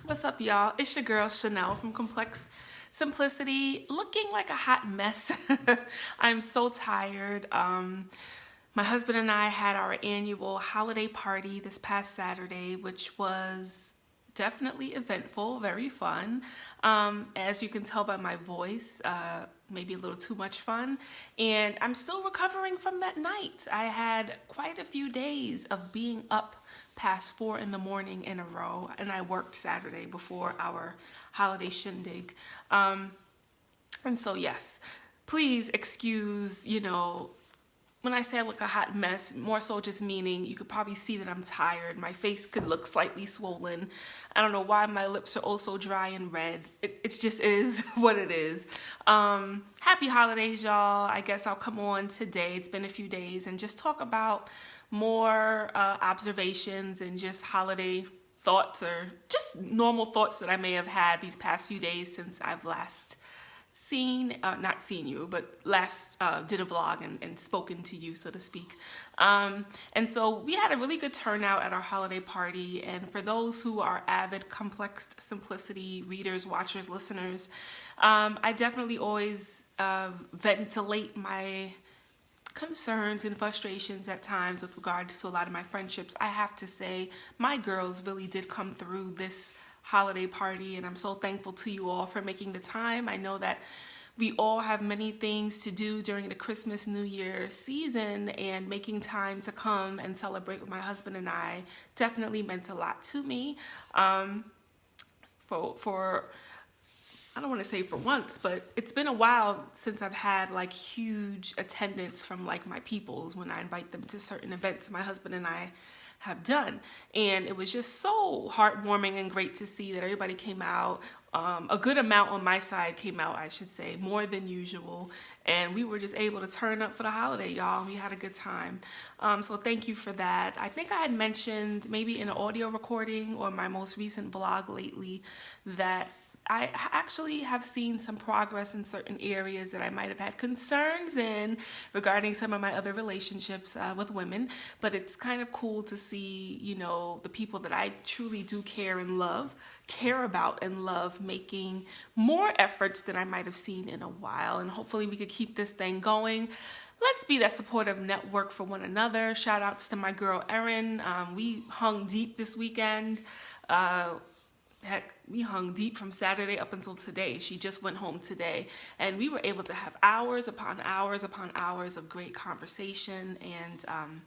What's up, y'all? It's your girl Chanel from Complex Simplicity, looking like a hot mess. I'm so tired. My husband and I had our annual holiday party this past Saturday, which was definitely eventful, very fun. As you can tell by my voice, maybe a little too much fun. And I'm still recovering from that night. I had quite a few days of being up past 4 in the morning in a row, and I worked Saturday before our holiday shindig. And so, yes, please excuse, when I say I look a hot mess, more so just meaning you could probably see that I'm tired. My face could look slightly swollen. I don't know why my lips are also dry and red. It just is what it is. Happy holidays, y'all. I guess I'll come on today. It's been a few days and just talk about more observations and just holiday thoughts or just normal thoughts that I may have had these past few days since I've last not seen you, but last did a vlog and spoken to you, so to speak. And so we had a really good turnout at our holiday party. And for those who are avid Complex Simplicity readers, watchers, listeners, I definitely always ventilate my concerns and frustrations at times with regards to a lot of my friendships. I have to say my girls really did come through this holiday party, and I'm so thankful to you all for making the time. I know that we all have many things to do during the Christmas New Year season, and making time to come and celebrate with my husband and I definitely meant a lot to me. For I don't want to say for once, but it's been a while since I've had like huge attendance from like my peoples when I invite them to certain events my husband and I have done. And it was just so heartwarming and great to see that everybody came out. A good amount on my side came out, I should say, more than usual. And we were just able to turn up for the holiday, y'all. We had a good time. So thank you for that. I think I had mentioned maybe in an audio recording or my most recent vlog lately that I actually have seen some progress in certain areas that I might have had concerns in regarding some of my other relationships with women. But it's kind of cool to see, the people that I truly do care about and love making more efforts than I might have seen in a while. And hopefully we could keep this thing going. Let's be that supportive network for one another. Shout outs to my girl Erin. We hung deep this weekend. Heck, we hung deep from Saturday up until today. She just went home today, and we were able to have hours upon hours upon hours of great conversation and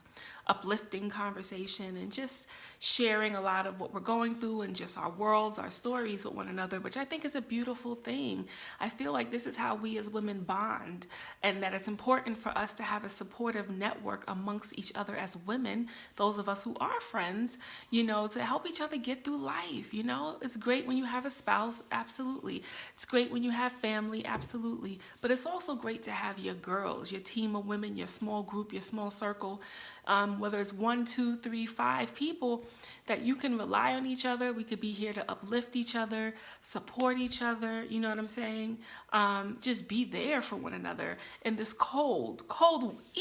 uplifting conversation, and just sharing a lot of what we're going through and just our worlds, our stories with one another, which I think is a beautiful thing. I feel like this is how we as women bond, and that it's important for us to have a supportive network amongst each other as women, those of us who are friends, to help each other get through life. It's great when you have a spouse, absolutely. It's great when you have family, absolutely. But it's also great to have your girls, your team of women, your small group, your small circle, whether it's 1, 2, 3, 5 people, that you can rely on each other. We could be here to uplift each other, support each other, you know what I'm saying? Just be there for one another in this cold,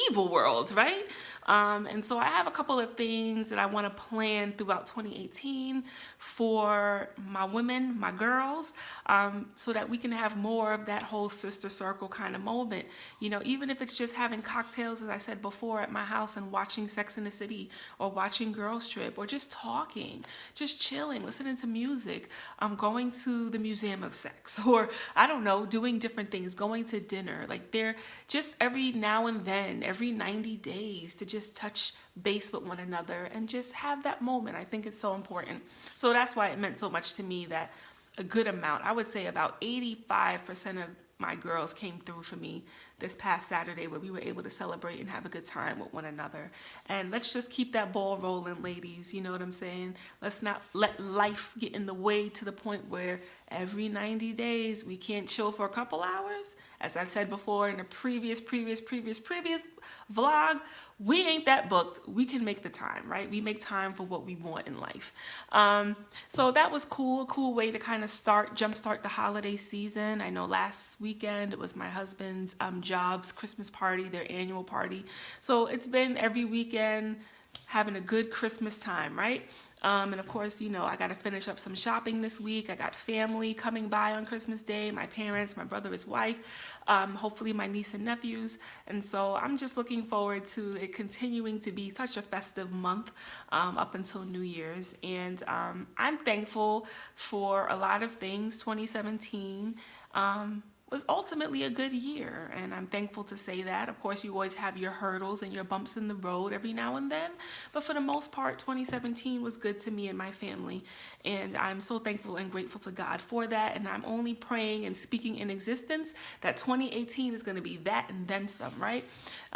evil world, right? And so I have a couple of things that I want to plan throughout 2018 for my women, my girls, so that we can have more of that whole sister circle kind of moment. Even if it's just having cocktails, as I said before, at my house and watching Sex and the City or watching Girls Trip or just talking, just chilling, listening to music, going to the Museum of Sex, or I don't know, doing different things, going to dinner. Like they're just every now and then, every 90 days to just touch base with one another and just have that moment. I think it's so important. So that's why it meant so much to me that a good amount, I would say about 85% of my girls came through for me this past Saturday, where we were able to celebrate and have a good time with one another. And let's just keep that ball rolling, ladies. You know what I'm saying? Let's not let life get in the way to the point where every 90 days we can't chill for a couple hours. As I've said before in a previous vlog, we ain't that booked. We can make the time, right? We make time for what we want in life. So that was cool, a cool way to kind of jumpstart the holiday season. I know last weekend it was my husband's job's Christmas party, their annual party. So it's been every weekend having a good Christmas time, right? And of course, I got to finish up some shopping this week. I got family coming by on Christmas Day, my parents, my brother, his wife, hopefully my niece and nephews. And so I'm just looking forward to it continuing to be such a festive month up until New Year's. And I'm thankful for a lot of things. 2017 was ultimately a good year, and I'm thankful to say that. Of course, you always have your hurdles and your bumps in the road every now and then, but for the most part, 2017 was good to me and my family, and I'm so thankful and grateful to God for that, and I'm only praying and speaking in existence that 2018 is going to be that and then some, right?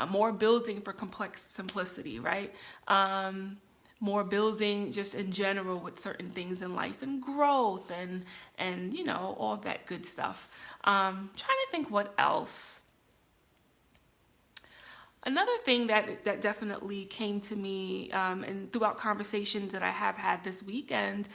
More building for complex simplicity, right? More building just in general with certain things in life and growth and all that good stuff. Trying to think what else. Another thing that definitely came to me and throughout conversations that I have had this week, and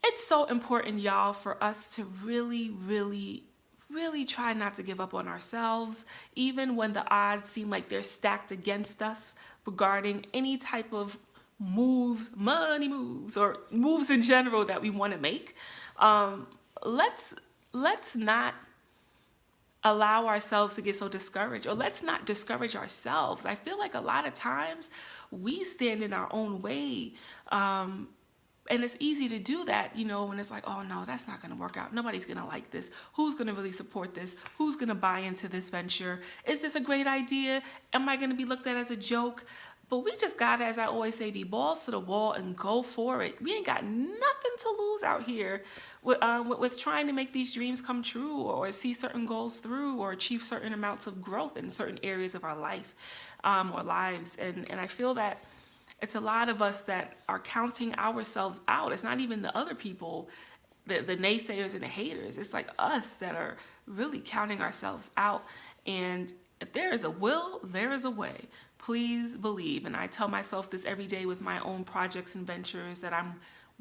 it's so important, y'all, for us to really, really, really try not to give up on ourselves, even when the odds seem like they're stacked against us regarding any type of moves, money moves, or moves in general that we want to make. Let's not allow ourselves to get so discouraged, or let's not discourage ourselves. I feel like a lot of times we stand in our own way. And it's easy to do that, when it's like, oh no, that's not going to work out. Nobody's going to like this. Who's going to really support this? Who's going to buy into this venture? Is this a great idea? Am I going to be looked at as a joke? But we just got to, as I always say, be balls to the wall and go for it. We ain't got nothing to lose out here with trying to make these dreams come true, or see certain goals through, or achieve certain amounts of growth in certain areas of our life or lives. And I feel that it's a lot of us that are counting ourselves out. It's not even the other people, the naysayers and the haters. It's like us that are really counting ourselves out. And if there is a will, there is a way. Please believe. And I tell myself this every day with my own projects and ventures that I'm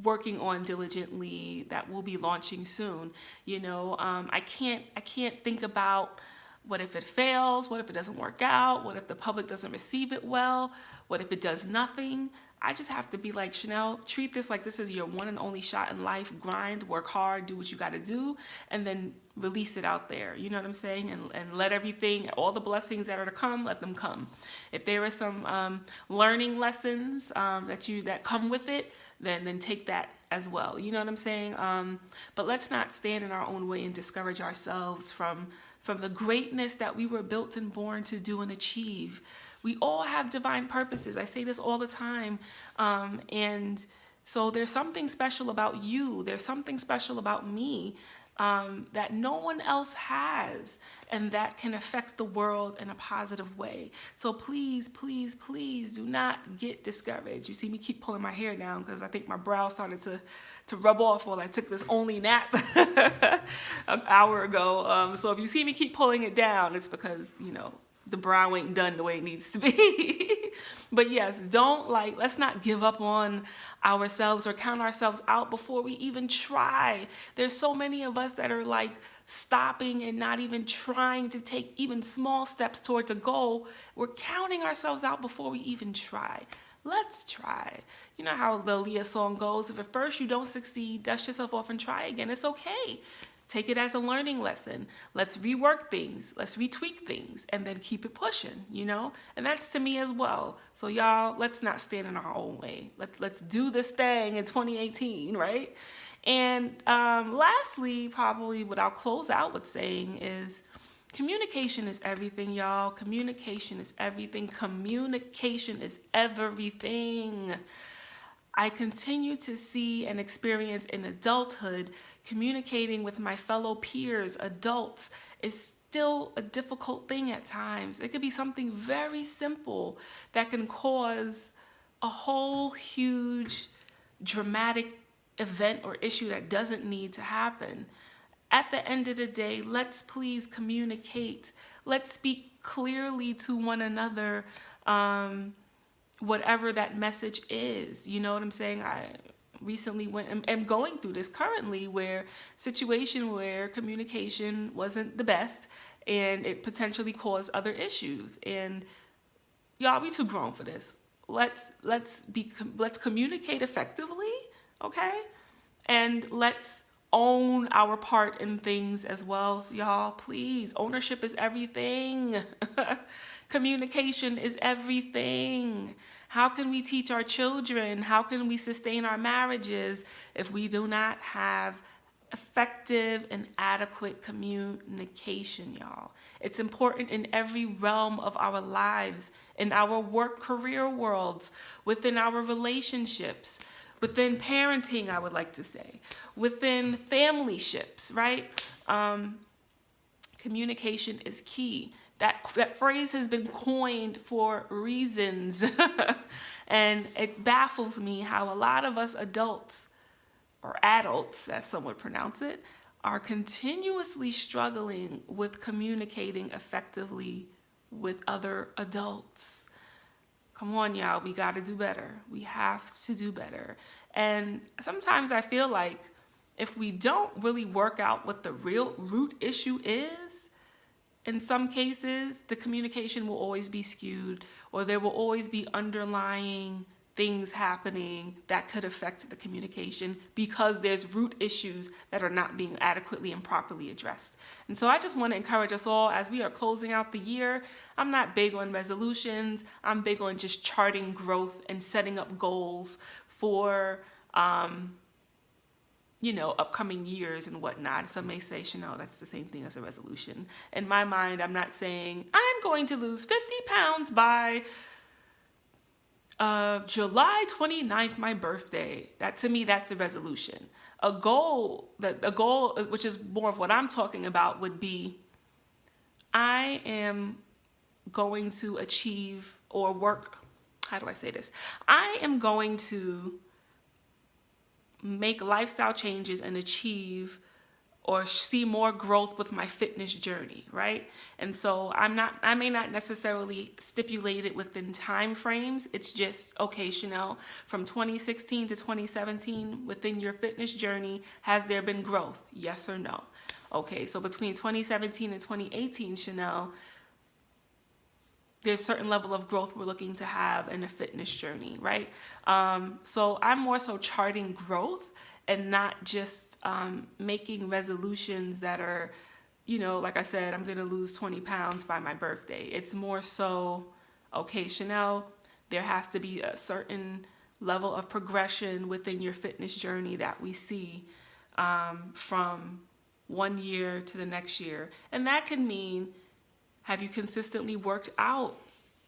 working on diligently, that will be launching soon. I can't think about what if it fails, what if it doesn't work out, what if the public doesn't receive it well, what if it does nothing. I just have to be like, Chanel, treat this like this is your one and only shot in life. Grind, work hard, do what you got to do, and then release it out there. You know what I'm saying? And let everything, all the blessings that are to come, let them come. If there are some learning lessons that come with it, then take that as well. You know what I'm saying? But let's not stand in our own way and discourage ourselves from the greatness that we were built and born to do and achieve. We all have divine purposes. I say this all the time. And so there's something special about you. There's something special about me that no one else has, and that can affect the world in a positive way. So please, please, please do not get discouraged. You see me keep pulling my hair down because I think my brow started to rub off while I took this only nap an hour ago. So if you see me keep pulling it down, it's because, the brow ain't done the way it needs to be. But yes, let's not give up on ourselves or count ourselves out before we even try. There's so many of us that are like stopping and not even trying to take even small steps towards a goal. We're counting ourselves out before we even try. Let's try. You know how the Aaliyah song goes, if at first you don't succeed, dust yourself off and try again. It's okay. Take it as a learning lesson. Let's rework things. Let's retweak things and then keep it pushing, And that's to me as well. So y'all, let's not stand in our own way. Let's do this thing in 2018, right? And lastly, probably what I'll close out with saying is communication is everything, y'all. Communication is everything. Communication is everything. I continue to see and experience in adulthood, communicating with my fellow peers, adults, is still a difficult thing at times. It could be something very simple that can cause a whole huge dramatic event or issue that doesn't need to happen. At the end of the day, let's please communicate. Let's speak clearly to one another, whatever that message is. You know what I'm saying? I recently am going through this currently situation where communication wasn't the best and it potentially caused other issues. And y'all, we too grown for this. let's communicate effectively, okay? And let's own our part in things as well, y'all. Please, ownership is everything. Communication is everything. How can we teach our children? How can we sustain our marriages if we do not have effective and adequate communication, y'all? It's important in every realm of our lives, in our work career worlds, within our relationships, within parenting, I would like to say, within family ships, right? Communication is key. That phrase has been coined for reasons. And it baffles me how a lot of us adults, or adults, as some would pronounce it, are continuously struggling with communicating effectively with other adults. Come on, y'all, we got to do better. We have to do better. And sometimes I feel like if we don't really work out what the real root issue is, in some cases, the communication will always be skewed, or there will always be underlying things happening that could affect the communication because there's root issues that are not being adequately and properly addressed. And so I just want to encourage us all as we are closing out the year. I'm not big on resolutions. I'm big on just charting growth and setting up goals for upcoming years and whatnot. Some may say, Chanel, that's the same thing as a resolution. In my mind, I'm not saying I'm going to lose 50 pounds by July 29th, my birthday. That, to me, that's a resolution. A goal, which is more of what I'm talking about, would be I am going to achieve or work, how do I say this? I am going to make lifestyle changes and achieve or see more growth with my fitness journey, right? And so I may not necessarily stipulate it within time frames. It's just, okay, Chanel, from 2016 to 2017, within your fitness journey, has there been growth? Yes or no? Okay, so between 2017 and 2018, Chanel, there's a certain level of growth we're looking to have in a fitness journey, right? So I'm more so charting growth and not just making resolutions that are, like I said, I'm going to lose 20 pounds by my birthday. It's more so, okay, Chanel, there has to be a certain level of progression within your fitness journey that we see from one year to the next year. And that can mean, have you consistently worked out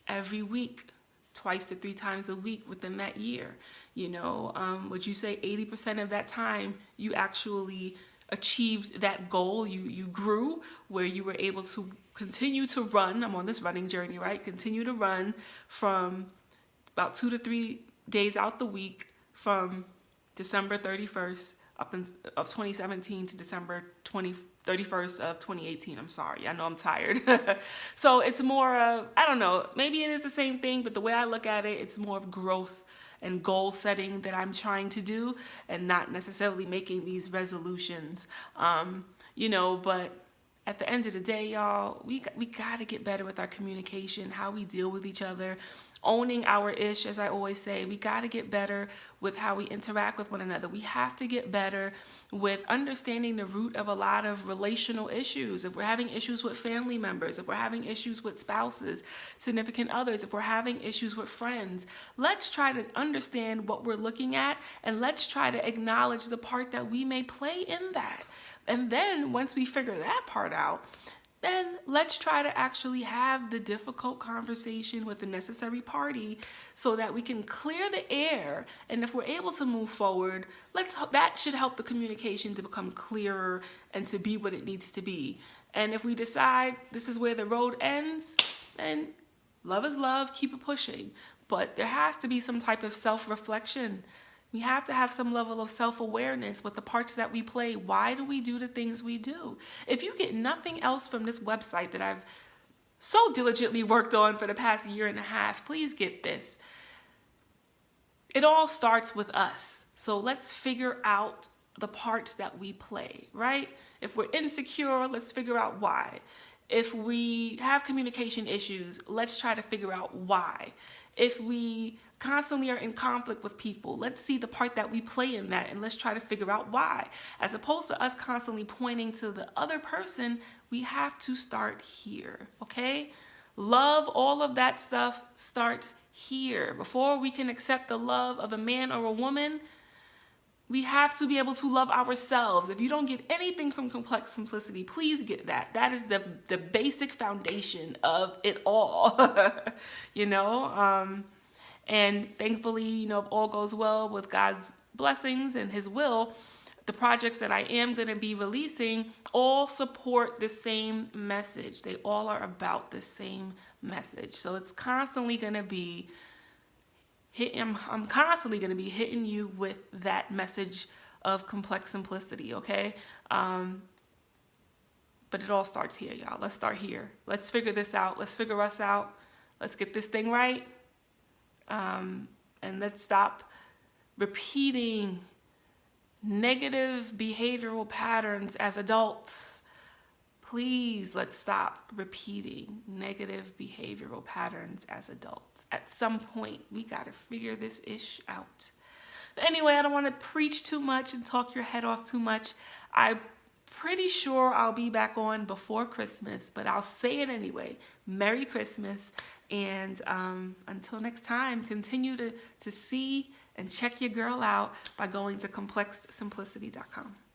every week, 2 to 3 times a week within that year? Would you say 80% of that time you actually achieved that goal? You grew where you were able to continue to run. I'm on this running journey, right? Continue to run from about 2 to 3 days out the week from December 31st of 2017 to December 31st of 2018. I'm sorry. I know I'm tired. So it's more of, I don't know, maybe it is the same thing, but the way I look at it, it's more of growth and goal setting that I'm trying to do, and not necessarily making these resolutions. But at the end of the day, y'all, we got to get better with our communication, how we deal with each other, owning our ish, as I always say. We got to get better with how we interact with one another. We have to get better with understanding the root of a lot of relational issues. If we're having issues with family members, if we're having issues with spouses, significant others, if we're having issues with friends, let's try to understand what we're looking at, and let's try to acknowledge the part that we may play in that. And then once we figure that part out, then let's try to actually have the difficult conversation with the necessary party so that we can clear the air. And if we're able to move forward, that should help the communication to become clearer and to be what it needs to be. And if we decide this is where the road ends, then love is love, keep it pushing. But there has to be some type of self-reflection. We have to have some level of self-awareness with the parts that we play. Why do we do the things we do? If you get nothing else from this website that I've so diligently worked on for the past 1.5 years, please get this. It all starts with us. So let's figure out the parts that we play, right? If we're insecure, let's figure out why. If we have communication issues, let's try to figure out why. If we constantly are in conflict with people, let's see the part that we play in that, and let's try to figure out why. As opposed to us constantly pointing to the other person, we have to start here, okay? Love, all of that stuff starts here. Before we can accept the love of a man or a woman, we have to be able to love ourselves. If you don't get anything from Complex Simplicity, please get that. That is the basic foundation of it all, you know? And thankfully, you know, if all goes well with God's blessings and his will, the projects that I am going to be releasing all support the same message. They all are about the same message. So it's constantly going to be I'm constantly going to be hitting you with that message of Complex Simplicity, okay? But it all starts here, y'all. Let's start here. Let's figure this out. Let's figure us out. Let's get this thing right. And let's stop repeating negative behavioral patterns as adults. Please, let's stop repeating negative behavioral patterns as adults. At some point, we got to figure this ish out. But anyway, I don't want to preach too much and talk your head off too much. I'm pretty sure I'll be back on before Christmas, but I'll say it anyway. Merry Christmas. And until next time, continue to see and check your girl out by going to ComplexSimplicity.com.